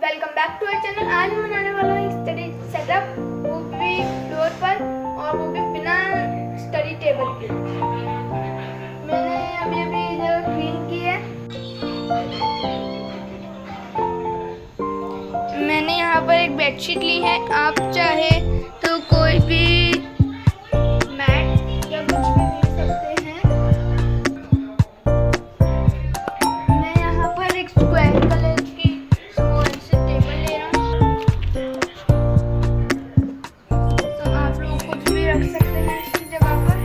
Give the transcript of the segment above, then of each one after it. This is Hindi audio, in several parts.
Welcome back to our channel. आज मैं बनाने वाला हूँ स्टडी सेटअप, वो भी फ्लोर पर और वो भी बिना स्टडी टेबल के। मैंने अभी जगह क्लीन की है। मैंने यहाँ पर एक बेडशीट ली है। आप चाहे तो कोई भी मैट या कुछ भी ले सकते हैं। मैं यहाँ पर एक स्क्वायर कलर की स्मॉल सी टेबल ले रहा हूँ, तो आप लोग कुछ भी रख सकते हैं इसकी जगह पर।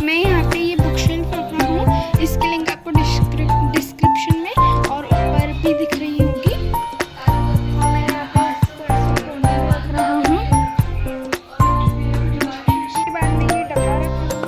मैं यहाँ पे ये बुक शेल्फ रख रहा हूँ, इसकी लिंक आपको डिस्क्रिप्शन में और ऊपर भी दिख रही होगी। और मैं यहाँ पे रख रहा हूँ। इसके बाद में ये डब्बा रखा हूँ।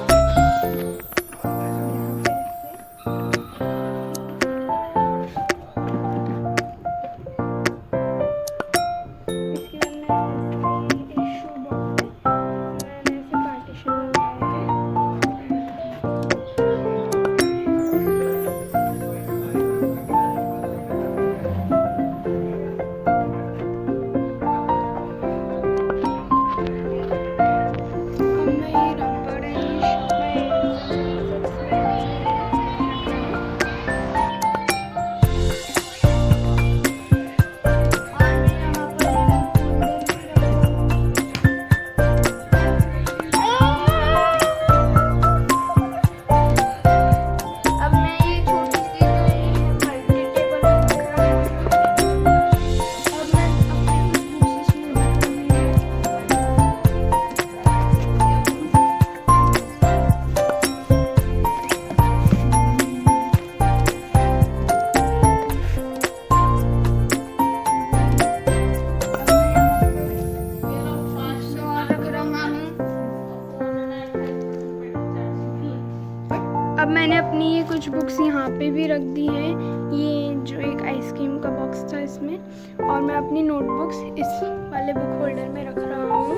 अब मैंने अपनी ये कुछ बुक्स यहाँ पे भी रख दी है। ये जो एक आइसक्रीम का बॉक्स था इसमें, और मैं अपनी नोटबुक्स इस वाले बुक होल्डर में रख रहा हूँ।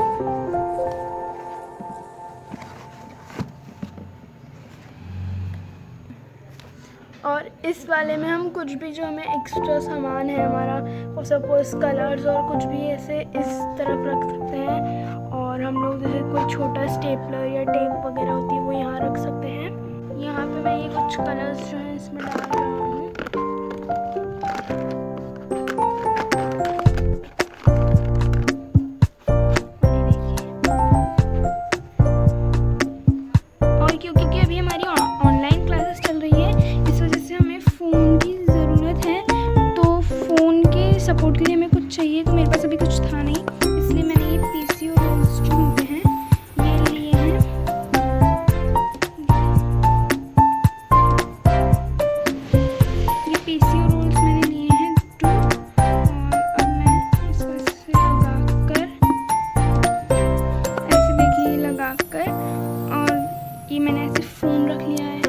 और इस वाले में हम कुछ भी जो हमें एक्स्ट्रा सामान है हमारा, और सपोज कलर्स और कुछ भी ऐसे इस तरफ रख सकते हैं। और हम लोग जैसे कोई छोटा स्टेपलर या टेप वगैरह होती है वो यहाँ रख सकते हैं। यहाँ पे मैं ये कुछ कलर्स जो हैं इसमें डाल रहा हूँ। और क्योंकि अभी हमारी ऑनलाइन क्लासेस चल रही है, इस वजह से हमें फ़ोन की ज़रूरत है। तो फ़ोन के सपोर्ट के लिए हमें कुछ चाहिए, तो मेरे पास अभी कुछ था नहीं, इसलिए मैंने ये पीसी और रोल्स जो होते हैं ये लिए हैं। पीसी और रोल्स मैंने लिए हैं 2, और अब मैं इस पर से लगाकर ऐसे देखिए लगाकर, और ये मैंने ऐसे फ़ोन रख लिया है।